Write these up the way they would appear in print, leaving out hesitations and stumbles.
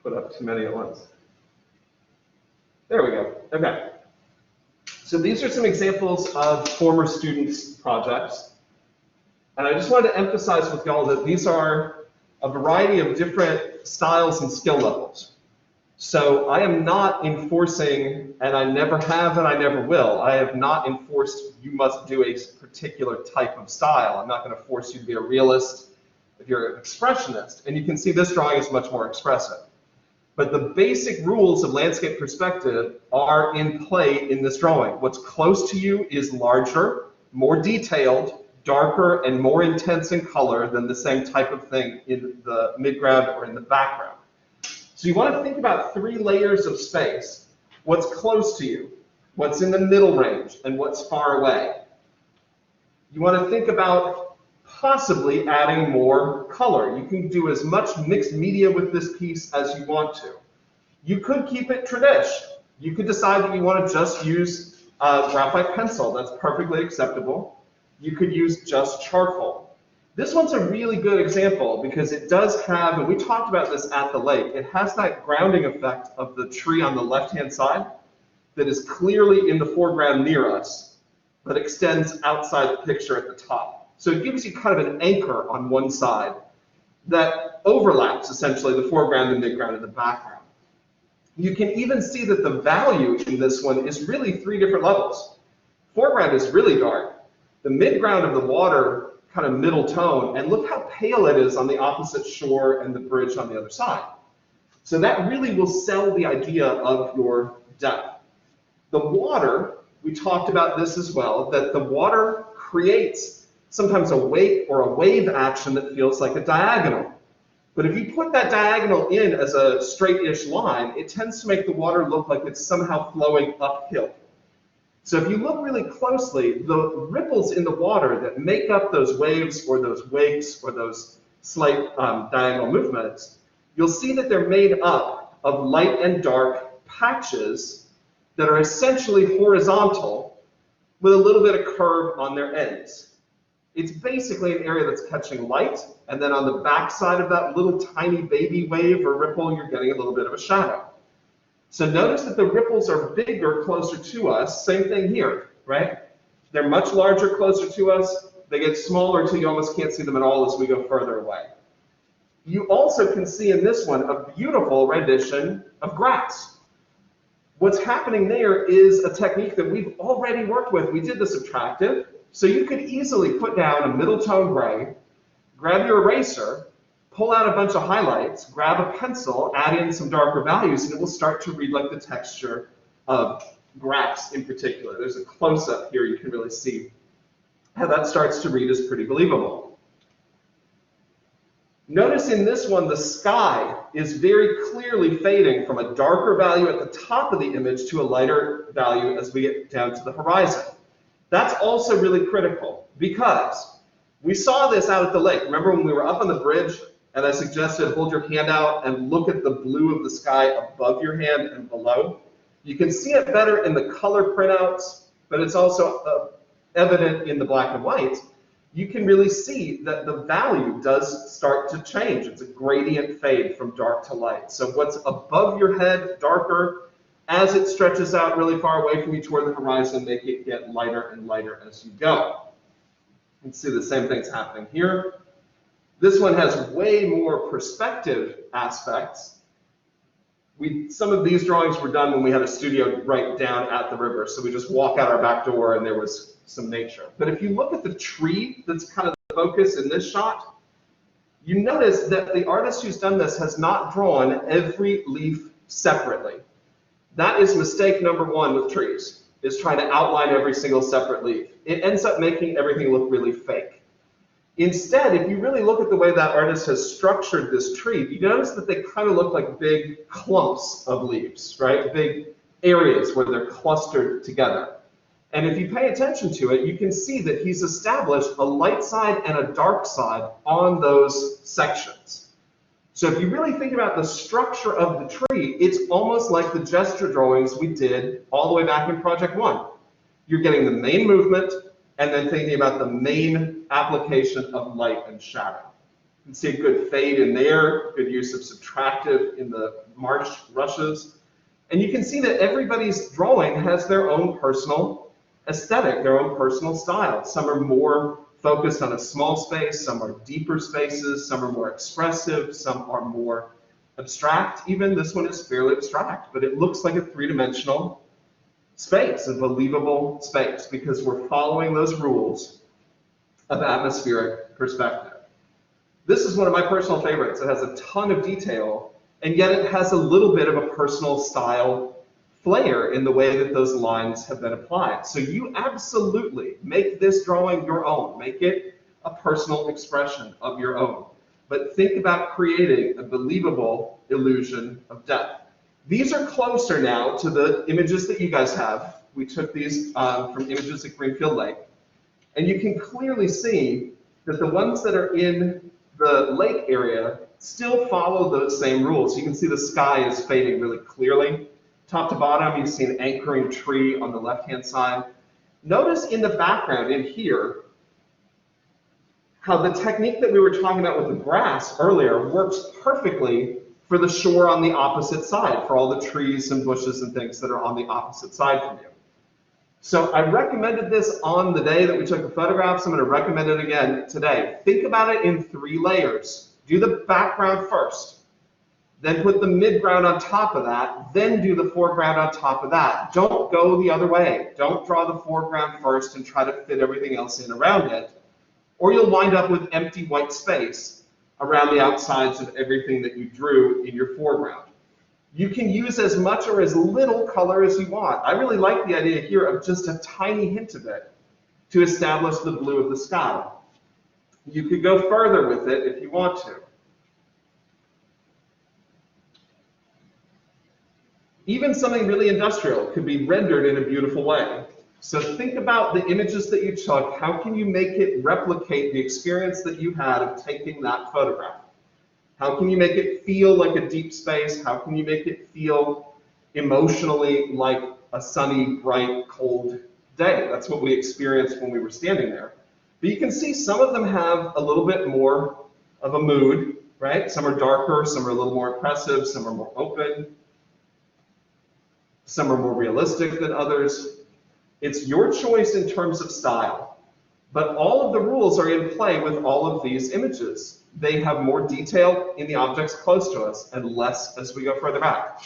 put up too many at once. There we go. Okay. So these are some examples of former students' projects. And I just wanted to emphasize with y'all that these are a variety of different styles and skill levels. So I am not enforcing, and I never have and I never will, I have not enforced you must do a particular type of style. I'm not going to force you to be a realist if you're an expressionist. And you can see this drawing is much more expressive. But the basic rules of landscape perspective are in play in this drawing. What's close to you is larger, more detailed, darker, and more intense in color than the same type of thing in the midground or in the background. So you want to think about 3 layers of space. What's close to you, what's in the middle range, and what's far away. You want to think about possibly adding more color. You can do as much mixed media with this piece as you want to. You could keep it tradish. You could decide that you want to just use graphite pencil. That's perfectly acceptable. You could use just charcoal. This one's a really good example because it does have, and we talked about this at the lake, it has that grounding effect of the tree on the left-hand side that is clearly in the foreground near us, but extends outside the picture at the top. So it gives you kind of an anchor on one side that overlaps essentially the foreground, the midground, and the background. You can even see that the value in this one is really 3 different levels. Foreground is really dark. The midground of the water, kind of middle tone, and look how pale it is on the opposite shore and the bridge on the other side. So that really will sell the idea of your depth. The water, we talked about this as well, that the water creates sometimes a wake or a wave action that feels like a diagonal. But if you put that diagonal in as a straight-ish line, it tends to make the water look like it's somehow flowing uphill. So if you look really closely, the ripples in the water that make up those waves or those wakes or those slight diagonal movements, you'll see that they're made up of light and dark patches that are essentially horizontal with a little bit of curve on their ends. It's basically an area that's catching light, and then on the back side of that little tiny baby wave or ripple, you're getting a little bit of a shadow. So notice that the ripples are bigger closer to us. Same thing here, right? They're much larger closer to us. They get smaller until you almost can't see them at all as we go further away. You also can see in this one a beautiful rendition of grass. What's happening there is a technique that we've already worked with. We did the subtractive. So you could easily put down a middle tone gray, grab your eraser, pull out a bunch of highlights, grab a pencil, add in some darker values, and it will start to read like the texture of grass in particular. There's a close-up here. You can really see how that starts to read as pretty believable. Notice in this one, the sky is very clearly fading from a darker value at the top of the image to a lighter value as we get down to the horizon. That's also really critical because we saw this out at the lake. Remember when we were up on the bridge and I suggested hold your hand out and look at the blue of the sky above your hand and below? You can see it better in the color printouts, but it's also evident in the black and white. You can really see that the value does start to change. It's a gradient fade from dark to light. So what's above your head, darker, as it stretches out really far away from you toward the horizon, make it get lighter and lighter as you go. You can see the same thing's happening here. This one has way more perspective aspects. Some of these drawings were done when we had a studio right down at the river, so we just walk out our back door and there was some nature. But if you look at the tree that's kind of the focus in this shot, you notice that the artist who's done this has not drawn every leaf separately. That is mistake number 1 with trees, is trying to outline every single separate leaf. It ends up making everything look really fake. Instead, if you really look at the way that artist has structured this tree, you notice that they kind of look like big clumps of leaves, right? Big areas where they're clustered together. And if you pay attention to it, you can see that he's established a light side and a dark side on those sections. So if you really think about the structure of the tree, it's almost like the gesture drawings we did all the way back in Project 1. You're getting the main movement and then thinking about the main application of light and shadow. can see a good fade in there, good use of subtractive in the marsh rushes. And you can see that everybody's drawing has their own personal aesthetic, their own personal style. Some are more focused on a small space, some are deeper spaces, some are more expressive, some are more abstract. Even this one is fairly abstract, but it looks like a three-dimensional space, a believable space, because we're following those rules of atmospheric perspective. This is one of my personal favorites. It has a ton of detail, and yet it has a little bit of a personal style flair in the way that those lines have been applied. So you absolutely make this drawing your own. Make it a personal expression of your own. But think about creating a believable illusion of depth. These are closer now to the images that you guys have. We took these from images at Greenfield Lake. And you can clearly see that the ones that are in the lake area still follow those same rules. You can see the sky is fading really clearly. Top to bottom, you see an anchoring tree on the left-hand side. Notice in the background in here how the technique that we were talking about with the grass earlier works perfectly for the shore on the opposite side, for all the trees and bushes and things that are on the opposite side from you. So I recommended this on the day that we took the photographs. I'm going to recommend it again today. Think about it in 3 layers. Do the background first, then put the midground on top of that, then do the foreground on top of that. Don't go the other way. Don't draw the foreground first and try to fit everything else in around it, or you'll wind up with empty white space around the outsides of everything that you drew in your foreground. You can use as much or as little color as you want. I really like the idea here of just a tiny hint of it to establish the blue of the sky. You could go further with it if you want to. Even something really industrial could be rendered in a beautiful way. So think about the images that you took. How can you make it replicate the experience that you had of taking that photograph? How can you make it feel like a deep space? How can you make it feel emotionally like a sunny, bright, cold day? That's what we experienced when we were standing there. But you can see some of them have a little bit more of a mood, right? Some are darker, some are a little more impressive, some are more open, some are more realistic than others. It's your choice in terms of style. But all of the rules are in play with all of these images. They have more detail in the objects close to us and less as we go further back.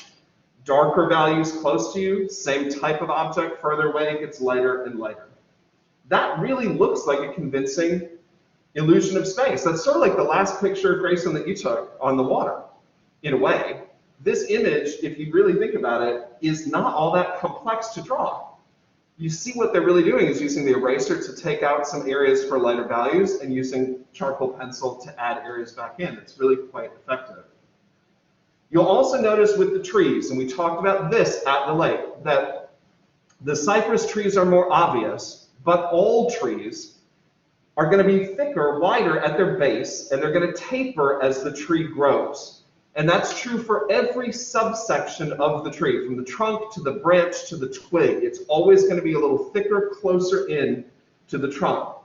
Darker values close to you, same type of object further away gets lighter and lighter. That really looks like a convincing illusion of space. That's sort of like the last picture, Grayson, that you took on the water, in a way. This image, if you really think about it, is not all that complex to draw. You see what they're really doing is using the eraser to take out some areas for lighter values and using charcoal pencil to add areas back in. It's really quite effective. You'll also notice with the trees, and we talked about this at the lake, that the cypress trees are more obvious, but all trees are going to be thicker, wider at their base, and they're going to taper as the tree grows. And that's true for every subsection of the tree, from the trunk to the branch to the twig. It's always going to be a little thicker, closer in to the trunk.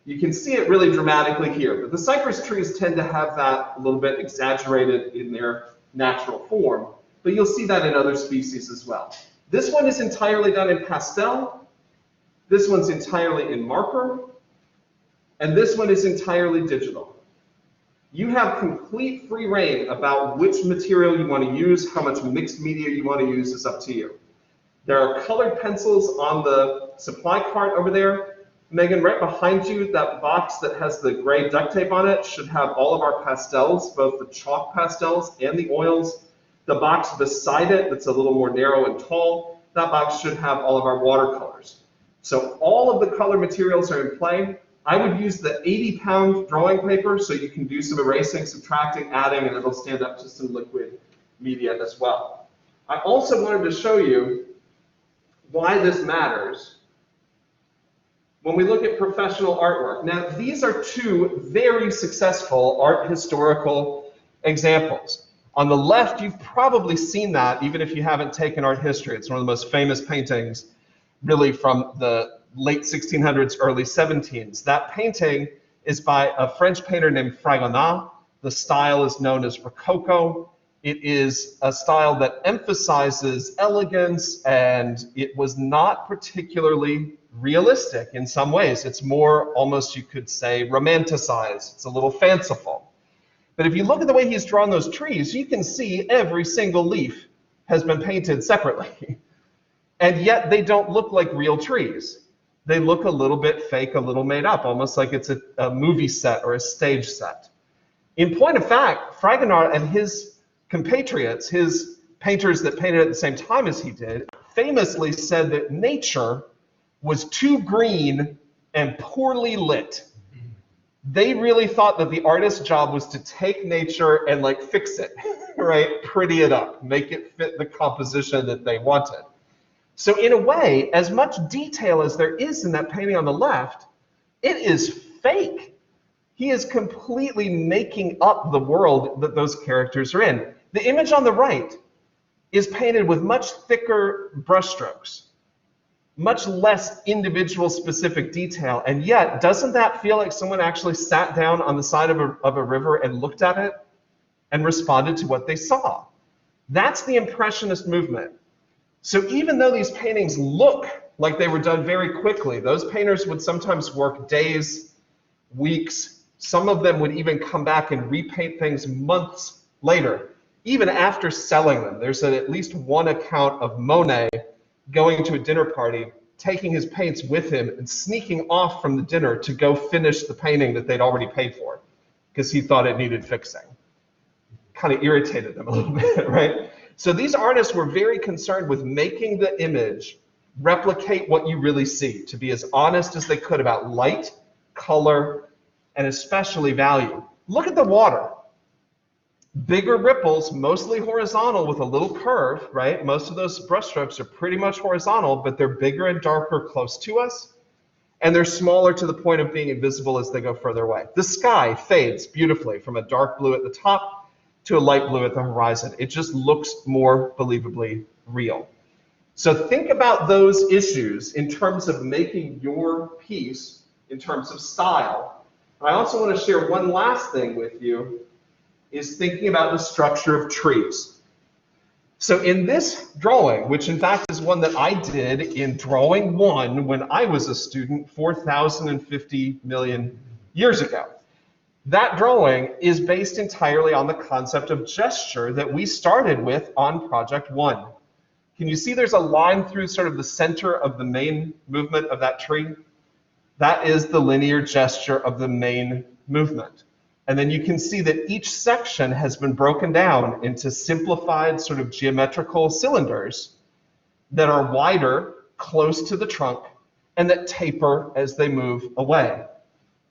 You can see it really dramatically here, but the cypress trees tend to have that a little bit exaggerated in their natural form, but you'll see that in other species as well. This one is entirely done in pastel, this one's entirely in marker, and this one is entirely digital. You have complete free reign about which material you want to use, how much mixed media you want to use is up to you. There are colored pencils on the supply cart over there. Megan, right behind you, that box that has the gray duct tape on it should have all of our pastels, both the chalk pastels and the oils. The box beside it that's a little more narrow and tall, that box should have all of our watercolors. So all of the color materials are in play. I would use the 80-pound drawing paper so you can do some erasing, subtracting, adding, and it'll stand up to some liquid media as well. I also wanted to show you why this matters when we look at professional artwork. Now, these are 2 very successful art historical examples. On the left, you've probably seen that, even if you haven't taken art history. It's one of the most famous paintings, really, from the late 1600s, early 1700s. That painting is by a French painter named Fragonard. The style is known as Rococo. It is a style that emphasizes elegance, and it was not particularly realistic in some ways. It's more, almost you could say, romanticized. It's a little fanciful. But if you look at the way he's drawn those trees, you can see every single leaf has been painted separately. And yet they don't look like real trees. They look a little bit fake, a little made up, almost like it's a movie set or a stage set. In point of fact, Fragonard and his compatriots, his painters that painted at the same time as he did, famously said that nature was too green and poorly lit. They really thought that the artist's job was to take nature and like fix it, right? Pretty it up, make it fit the composition that they wanted. So in a way, as much detail as there is in that painting on the left, it is fake. He is completely making up the world that those characters are in. The image on the right is painted with much thicker brushstrokes, much less individual specific detail, and yet doesn't that feel like someone actually sat down on the side of a river and looked at it and responded to what they saw? That's the Impressionist movement. So even though these paintings look like they were done very quickly, those painters would sometimes work days, weeks, some of them would even come back and repaint things months later, even after selling them. There's at least one account of Monet going to a dinner party, taking his paints with him and sneaking off from the dinner to go finish the painting that they'd already paid for because he thought it needed fixing. Kind of irritated them a little bit, right? So these artists were very concerned with making the image replicate what you really see, to be as honest as they could about light, color, and especially value. Look at the water. Bigger ripples, mostly horizontal with a little curve, right? Most of those brushstrokes are pretty much horizontal, but they're bigger and darker close to us, and they're smaller to the point of being invisible as they go further away. The sky fades beautifully from a dark blue at the top to a light blue at the horizon. It just looks more believably real. So think about those issues in terms of making your piece, in terms of style. I also want to share one last thing with you, is thinking about the structure of trees. So in this drawing, which in fact is one that I did in drawing 1 when I was a student 4,050 million years ago, that drawing is based entirely on the concept of gesture that we started with on Project 1. Can you see there's a line through sort of the center of the main movement of that tree? That is the linear gesture of the main movement. And then you can see that each section has been broken down into simplified sort of geometrical cylinders that are wider, close to the trunk, and that taper as they move away.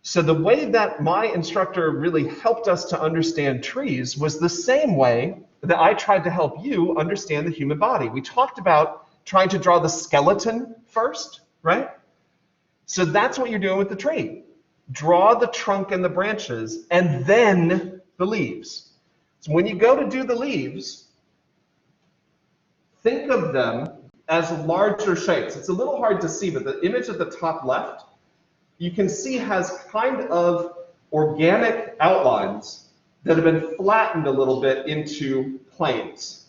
So the way that my instructor really helped us to understand trees was the same way that I tried to help you understand the human body. We talked about trying to draw the skeleton first, right? So that's what you're doing with the tree. Draw the trunk and the branches, and then the leaves. So when you go to do the leaves, think of them as larger shapes. It's a little hard to see, but the image at the top left, you can see has kind of organic outlines that have been flattened a little bit into planes.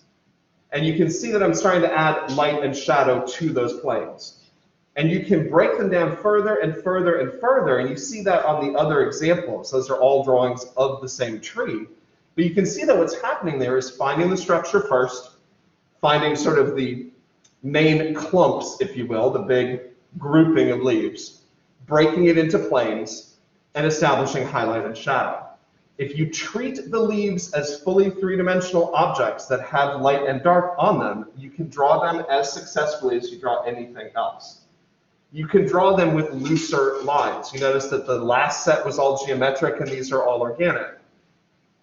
And you can see that I'm starting to add light and shadow to those planes. And you can break them down further and further and further, and you see that on the other examples. Those are all drawings of the same tree. But you can see that what's happening there is finding the structure first, finding sort of the main clumps, if you will, the big grouping of leaves, breaking it into planes, and establishing highlight and shadow. If you treat the leaves as fully three-dimensional objects that have light and dark on them, you can draw them as successfully as you draw anything else. You can draw them with looser lines. You notice that the last set was all geometric and these are all organic.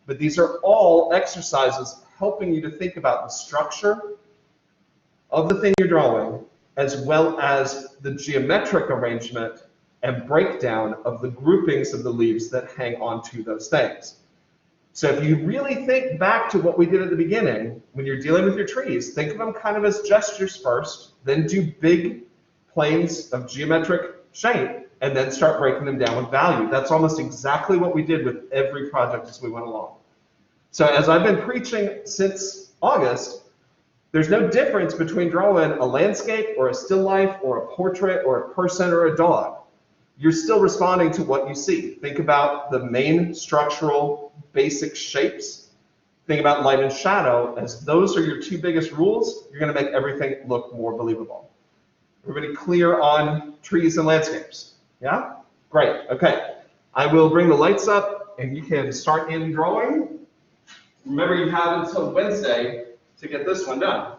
But these are all exercises helping you to think about the structure of the thing you're drawing, as well as the geometric arrangement and breakdown of the groupings of the leaves that hang onto those things. So if you really think back to what we did at the beginning, when you're dealing with your trees, think of them kind of as gestures first, then do big planes of geometric shape, and then start breaking them down with value. That's almost exactly what we did with every project as we went along. So as I've been preaching since August, there's no difference between drawing a landscape or a still life or a portrait or a person or a dog. You're still responding to what you see. Think about the main structural basic shapes. Think about light and shadow. As those are your two biggest rules, you're going to make everything look more believable. Everybody clear on trees and landscapes? Yeah? Great. Okay. I will bring the lights up and you can start in drawing. Remember, you have until Wednesday to get this one done.